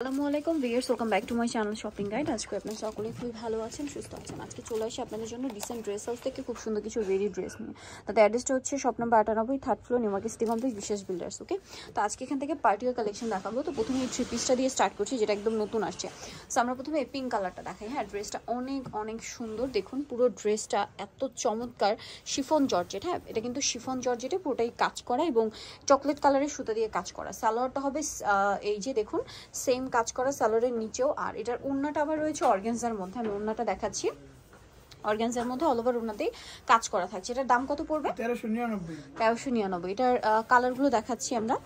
আসসালামু আলাইকুম viewers, welcome back to my channel shopping guide. আজকে আপনারা সকলেই খুবই ভালো আছেন, সুস্থ আছেন। আজকে চলে আসি আপনাদের জন্য রিসেন্ট ড্রেস হাউস থেকে খুব সুন্দর কিছু রেডি ড্রেস নিয়ে। তাদের অ্যাড্রেসটা হচ্ছে shop number 98, 3rd floor, new market city complex, বিশেষ বিল্ডার্স। ওকে, তো আজকে এখান থেকে পার্টির কালেকশন দেখাবো। তো প্রথমে এই থ্রি পিসটা দিয়ে স্টার্ট করছি, যেটা একদম নতুন আসছে। সো আমরা প্রথমে এই পিঙ্ক কালারটা দেখাই। হ্যাঁ, ড্রেসটা অনেক অনেক সুন্দর। দেখুন পুরো ড্রেসটা এত চমৎকার, শিফন জর্জেট। হ্যাঁ, এটা কিন্তু শিফন জর্জেটে পুরোটাই কাজ করা এবং চকলেট কালারের সুতা দিয়ে কাজ করা। সালোয়ারটা হবে এই যে দেখুন সেম কাজ করা সালোয়ারের নিচেও। আর এটার ওড়নাটা আবার রয়েছে অর্গানজার মধ্যে। আমি ওড়নাটা দেখাচ্ছি, অর্গানজার মধ্যে অল ওভার ওড়নাতেই কাজ করা থাকছে। এটার দাম কত পড়বে? 1399। এটার কালারগুলো দেখাচ্ছি আমরা।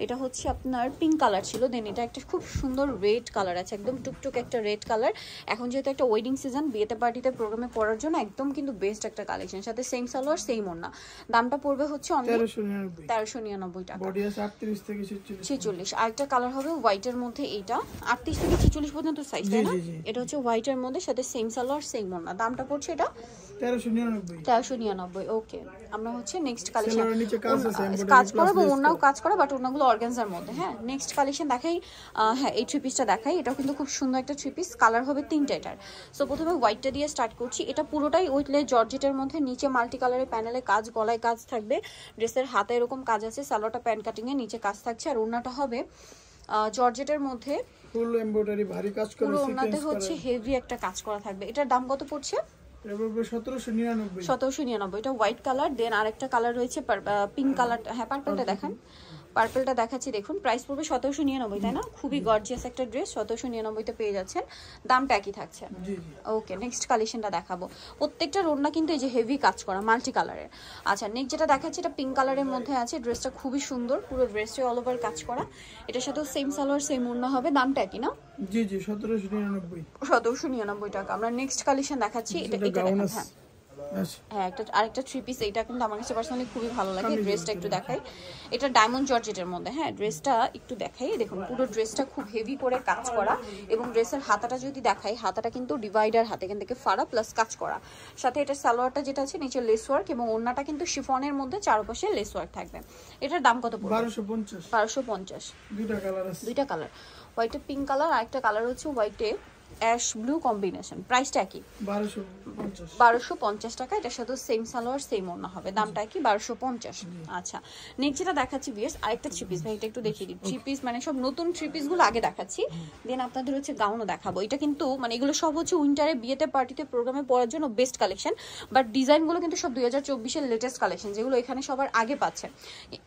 এটা হচ্ছে আপনার পিঙ্ক কালার ছিল, দেন এটা একটা খুব সুন্দর রেড কালার আছে, একদম টুকটুক একটা রেড কালার। এখন যেহেতু একটা ওয়েডিং সিজন, বিয়েতে পার্টিতে প্রোগ্রামে পরার জন্য একদম কিন্তু বেস্ট একটা কালেকশন। সাথে সেম সালোয়ার সেম ওড়না। দামটা পড়বে হচ্ছে 1399 টাকা। বডি আছে 38 থেকে 46। আরেকটা কালার হবে হোয়াইটের মধ্যে, এইটা 38 থেকে 46 পর্যন্ত সাইজ, তাই না? এটা হচ্ছে হোয়াইটের মধ্যে, সাথে সেম সালোয়ার সেম ওড়না। দামটা পড়ছে এটা 1399। ওকে, আমরা হচ্ছে নেক্সট কালেকশন কাজ করা এবং ওড়নাও কাজ করা, বাট ওড়নাগুলো অর্গানজার মধ্যে। হ্যাঁ, নেক্সট কালেকশন দেখাই। হ্যাঁ, এই থ্রি পিসটা দেখাই। এটাও কিন্তু খুব সুন্দর একটা থ্রি পিস। কালার হবে তিনটা এটার। সো প্রথমে হোয়াইটটা দিয়ে স্টার্ট করছি। এটা পুরোটাই উইথলে জর্জেটের মধ্যে, নিচে মাল্টি কালারের প্যানেলে কাজ, গলায় কাজ থাকবে, ড্রেসের হাতে এরকম কাজ আছে, সালোয়ারটা প্যান্ট কাটিং এ নিচে কাজ থাকছে, আর ওড়নাটা হবে জর্জেটের মধ্যে ফুল এমব্রয়ডারি ভারী কাজ করা। পুরো ওড়নাতে হচ্ছে হেভি একটা কাজ করা থাকবে। এটার দাম কত পড়ছে? 1799। এটা হোয়াইট কালার, দেন আরেকটা কালার রয়েছে পিঙ্ক কালার। হ্যাঁ, পার্পলটা দেখান। পার্পলটা দেখাচ্ছি, দেখুন প্রাইস পড়বে 1799, তাই না? খুবই গর্জিয়াস একটা ড্রেস, 1799 পেয়ে যাচ্ছেন। দামটা একই থাকছে। ওকে, নেক্সট কালেকশনটা দেখাবো। প্রত্যেকটা ওড়না কিন্তু এই যে হেভি কাজ করা, মাল্টি কালারের। আচ্ছা, নেক্সট যেটা দেখাচ্ছি এটা পিঙ্ক কালারের মধ্যে আছে। ড্রেসটা খুবই সুন্দর, পুরো ড্রেসটা অল ওভার কাজ করা। এটার সাথেও সেম সালোয়ার সেম ওড়না হবে। দামটা একই না? জি 1799 টাকা। আমরা নেক্সট কালেকশন দেখাচ্ছি। এটা দেখেন। হ্যাঁ, আরেকটা থ্রি পিস। এটা কিন্তু আমার কাছে পার্সোনালি খুবই ভালো লাগে। ড্রেসটা একটু দেখাই। এটা ডায়মন্ড জর্জেটের মধ্যে। হ্যাঁ, ড্রেসটা একটু দেখাই। দেখুন পুরো ড্রেসটা খুব হেভি করে কাজ করা, এবং ড্রেসের হাতাটা যদি দেখাই, হাতাটা কিন্তু ডিভাইডার হাতে, এখান থেকে ফাড়া প্লাস কাজ করা। সাথে এটা সালোয়ারটা যেটা আছে নিচে লেস ওয়ার্ক, এবং ওড়নাটা কিন্তু শিফনের মধ্যে চারপাশে লেস ওয়ার্ক থাকবে। এটার দাম কত পড়বে? 1250। দুইটা কালার, হোয়াইটে পিঙ্ক কালার, আর একটা কালার হচ্ছে হোয়াইটে অ্যাশ ব্লু কম্বিনেশন। প্রাইসটা কি? 1250 টাকা। এটার সাথে সেম সালোয়ার সেম ওড়না হবে। দামটা কি? 1250। আচ্ছা, নেক্সট যেটা দেখাচ্ছি বিয়ার্স, আরেকটা থ্রি পিস। ভাই এটা একটু দেখিয়ে দিই। থ্রি পিস মানে সব নতুন থ্রি পিস গুলো আগে দেখাচ্ছি, দেন আপনাদের হচ্ছে গাউনও দেখাবো। এটা কিন্তু মানে এগুলো সব হচ্ছে উইন্টারে বিয়েতে পার্টিতে প্রোগ্রামে পরার জন্য বেস্ট কালেকশন, বাট ডিজাইনগুলো কিন্তু সব 2024-এর লেটেস্ট কালেকশন, যেগুলো এখানে সবার আগে পাচ্ছে।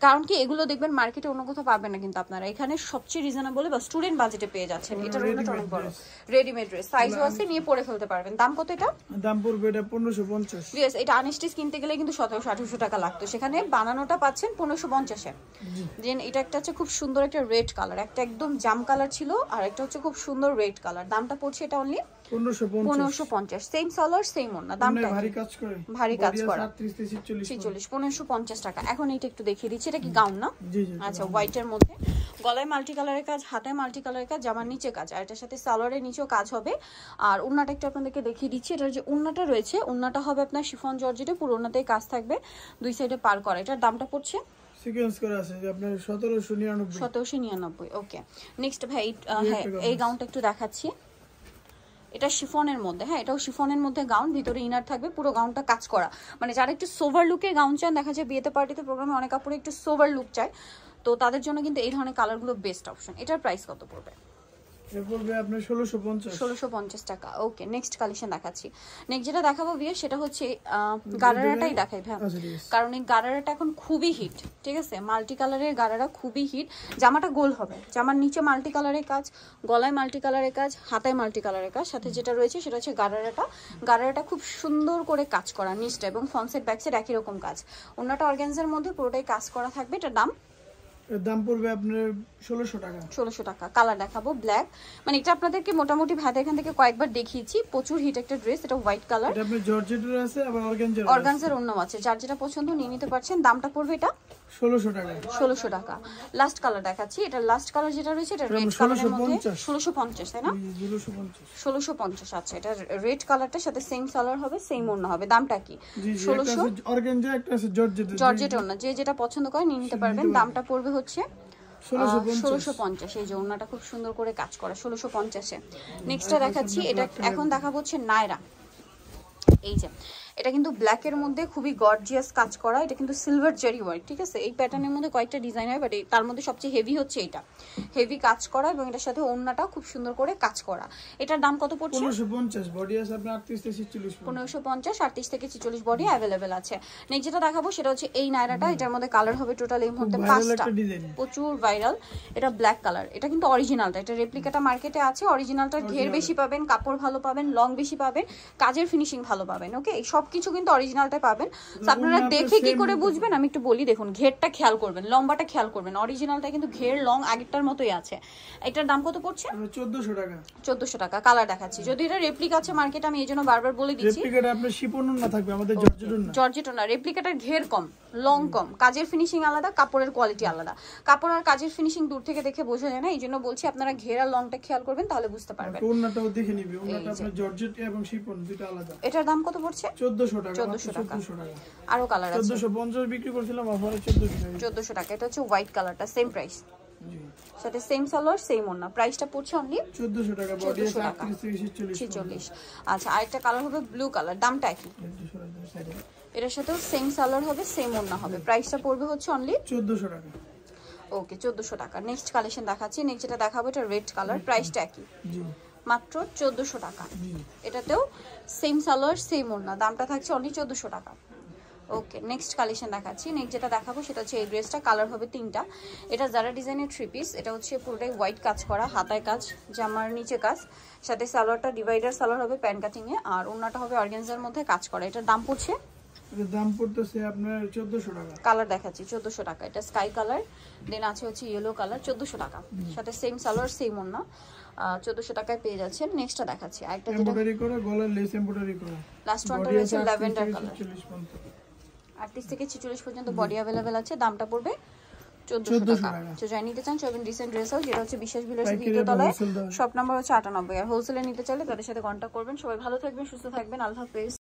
কারণ কি, এগুলো দেখবেন মার্কেটে অন্য কোথাও পাবেন না, কিন্তু আপনারা এখানে সবচেয়ে রিজনেবল বা স্টুডেন্ট বাজেটে পেয়ে যাচ্ছেন। এটার ওড়নাটা অনেক বড়, রেডিমেড ড্রেস, সাইজও আছে, নিয়ে পরে ফেলতে পারবেন। দাম কত এটা? দাম পড়বে এটা 1550। ইয়েস, এটা আনস্টিচ কিনতে গেলে কিন্তু 1700-1800 টাকা লাগতো, সেখানে বানানোটা পাচ্ছেন 1550-এ। দেন এটা একটা হচ্ছে খুব সুন্দর একটা রেড কালার, একটা একদম জাম কালার ছিল, আর একটা হচ্ছে খুব সুন্দর রেড কালার। দামটা পড়ছে এটা অনলি 1550। সেম সালোয়ার সেম ওড়না। দামটা ভারী কাজ করা 1550 টাকা। এখন এটা একটু দেখিয়ে দিচ্ছি। এটা কি গাউন না? আচ্ছা, হোয়াইটের মধ্যে, গলায় মাল্টি কালারের কাজ, হাতায় মাল্টি কালারের কাজ, জামার নিচে কাজ, আর এটার সাথে সালোয়ারের নিচেও কাজ হবে। আর ওড়নাটা একটু আপনাদেরকে দেখিয়ে দিচ্ছি। এটার যে ওড়নাটা রয়েছে, ওড়নাটা হবে আপনার শিফন জর্জেটে, পুরো ওড়নাতেই কাজ থাকবে, দুই সাইডে পার করা। এটার দামটা পড়ছে সিকোয়েন্স করা আছে যে আপনার 1799। ওকে, নেক্সট ভাই এই গাউনটা একটু দেখাচ্ছি। এটা শিফনের মধ্যে। হ্যাঁ, এটাও শিফনের মধ্যে গাউন, ভিতরে ইনার থাকবে, পুরো গাউনটা কাজ করা। মানে যারা একটু সোভার লুকের গাউন চান, দেখা যায় বিয়েতে পার্টিতে প্রোগ্রামে অনেক কাপড়ে একটু সোভার লুক চায়, তো তাদের জন্য কিন্তু এই ধরনের কালারগুলো বেস্ট অপশন। এটার প্রাইস কত পড়বে? 1650 টাকা। ওকে, নেক্সট কালেকশন দেখাচ্ছি। নেক্সট যেটা দেখাবো বিয়ে, সেটা হচ্ছে গারারাটাই দেখাই ভাই, কারণ এই গারারাটা এখন খুবই হিট। ঠিক আছে, মাল্টি কালারের গারারা খুবই হিট। জামাটা গোল হবে, জামার নিচে মাল্টি কালারের কাজ, গলায় মাল্টি কালারের কাজ, হাতায় মাল্টি কালারের কাজ, সাথে যেটা রয়েছে সেটা হচ্ছে গারারাটা খুব সুন্দর করে কাজ করা নিচটা, এবং ফ্রন্ট সাইড ব্যাক সাইড একই রকম কাজ। ওড়নাটা অর্গানজার মধ্যে পুরোটাই কাজ করা থাকবে। এটার দাম পড়বে আপনার 1600 টাকা। কালার দেখাবো ব্ল্যাক, মানে এটা আপনাদেরকে মোটামুটি ভাতে এখান থেকে কয়েকবার দেখিয়েছি। প্রচুর হিট একটা ড্রেস। এটা হোয়াইট কালার, এটা আপনার জর্জেটের আছে, আবার অর্গানজার অন্য আছে। যার যেটা পছন্দ নিয়ে নিতে পারছেন। দামটা পড়বে এটা 1600 টাকা। লাস্ট কালার দেখাচ্ছি। এটা লাস্ট কালার যেটা রয়েছে, এটা রেড কালারের মধ্যে 1650, তাই না? 1650। আচ্ছা, এটা রেড কালারটার সাথে সেম সালোয়ার হবে, সেম ওড়না হবে। দামটা কি? 1600। অর্গানজা একটা আছে জর্জেট ওড়না, যে যেটা পছন্দ করে নিয়ে নিতে পারবেন। দামটা পড়বে হচ্ছে 1650। এই যে ওড়নাটা খুব সুন্দর করে কাজ করা 1650-এ। নেক্সটটা দেখাচ্ছি, এটা এখন দেখাবো হচ্ছে নায়রা। এই যে এটা কিন্তু ব্ল্যাকের মধ্যে খুবই গর্জিয়াস কাজ করা, এটা কিন্তু সিলভার জেরি ওয়ার্ক, ঠিক আছে। এই প্যাটার্নের মধ্যে কয়েকটা ডিজাইন হয়, বাট তার মধ্যে সবচেয়ে হেভি হচ্ছে এটা, হেভি কাজ করা এবং এটার সাথে ওড়নাটাও খুব সুন্দর করে কাজ করা। এটার দাম কত পড়ছে? 1550। বডি আছে আপনার 38 থেকে 46। 1550, 38 থেকে 46 বডি অ্যাভেলেবেল আছে। নেক্সট যেটা দেখাবো সেটা হচ্ছে এই নায়রাটা। এটার মধ্যে কালার হবে টোটাল এই মুহূর্তে 5টা, প্রচুর ভাইরাল। এটা ব্ল্যাক কালার, এটা কিন্তু অরিজিনালটা, এটা রেপ্লিকাটা মার্কেটে আছে। অরিজিনালটার ঘের বেশি পাবেন, কাপড় ভালো পাবেন, লং বেশি পাবেন, কাজের ফিনিশিং ভালো পাবেন। ওকে, এই সবকিছু কিন্তু অরিজিনালটা পাবেন। তো আপনারা দেখে কি করে বুঝবেন আমি একটু বলি, দেখুন ঘেরটা খেয়াল করবেন, লম্বাটা খেয়াল করবেন। অরিজিনালটা কিন্তু ঘের লং আগেরটার মতোই আছে। এটার দাম কত পড়ছে? 1400 টাকা। 1400 টাকা। কালার দেখাচ্ছি, যদি এটা রেপ্লিকা আছে মার্কেটে, আমি এইজন্য বারবার বলে দিচ্ছি, রেপ্লিকাটা আপনার শিপন না থাকবে, আমাদের জর্জেট না। জর্জেট না, রেপ্লিকাটার ঘের কম, লং কম, কাজের ফিনিশিং আলাদা, কাপড়ের কোয়ালিটি আলাদা। কাপড় আর কাজের ফিনিশিং দূর থেকে দেখে বোঝা যায় না, এই জন্য বলছি আপনারা ঘের আর লংটা খেয়াল করবেন, তাহলে বুঝতে পারবেন। ওড়নাটাও দেখে নিবে, ওড়নাটা আপনার জর্জেট এবং শিপন দুটো আলাদা। এটার দাম কত পড়ছে? 1400 টাকা। 1400 টাকা। আরো কালার আছে, 1450 বিক্রি করছিলাম, অফারে 1400 টাকা। এটা হচ্ছে হোয়াইট কালারটা, সেম প্রাইস, সাথে সেম সালোয়ার সেম ওড়না। প্রাইসটা পড়ছে অনলি 1400 টাকা। বডি আছে 38 থেকে 46। আচ্ছা, আরেকটা কালার হবে ব্লু কালার, দামটা কি? এটার সাথেও সেম সালোয়ার হবে, সেম ওড়না হবে। প্রাইসটা পড়বে হচ্ছে অনলি 1400 টাকা। ওকে, 1400 টাকা। নেক্সট কালেকশন দেখাচ্ছি, নেক্সট যেটা দেখাবো এটা রেড কালার, প্রাইসটা কি? জি, মাত্র 1400 টাকা। এটাতেও সেম সালোয়ার সেম ওড়না, দামটা থাকছে অনলি 1400 টাকা। ওকে, নেক্সট কালেকশন দেখাচ্ছি। নেক্সট যেটা দেখাবো সেটা হচ্ছে এই ড্রেসটা, কালার হবে 3টা। এটা যারা ডিজাইনের 3 পিস, এটা হচ্ছে পুরোটাই হোয়াইট কাজ করা, হাতায় কাজ, জামার নিচে কাজ, সাথে সালোয়ারটা ডিভাইডার সালোয়ার হবে প্যান কাটিং এ, আর ওড়নাটা হবে অর্গানজার মধ্যে কাজ করা। এটার দাম পড়ছে, এর দাম পড়তেছে আপনার 1400 টাকা। কালার দেখাচ্ছি 1400 টাকা। এটা স্কাই কালার, দেন আছে হচ্ছে ইয়েলো কালার, 1400 টাকা। সাথে সেম সালোয়ার সেম ওড়না, 1400 টাকায় পেয়ে যাচ্ছেন। নেক্সটটা দেখাচ্ছি, আরেকটা যেটা এমব্রয়ডারি করা, গলার লেস এমব্রয়ডারি করা। লাস্ট ওয়ানটা রয়েছে ল্যাভেন্ডার কালার, 38 থেকে 46 পর্যন্ত বডি অ্যাভেলেবেল আছে। দামটা পড়বে 1400 টাকা। তো যাই নিতে চান চলবেন রিসেন্ট ড্রেস হাউস, যেটা হচ্ছে বিশ্বাস ভিলার্স দ্বিতীয় তলায়, শপ নাম্বার হচ্ছে 98। আর হোলসেলে নিতে চাইলে তাদের সাথে কন্ট্যাক্ট করবেন। সবাই ভালো থাকবেন, সুস্থ থাকবেন, আল্লাহ হাফেজ।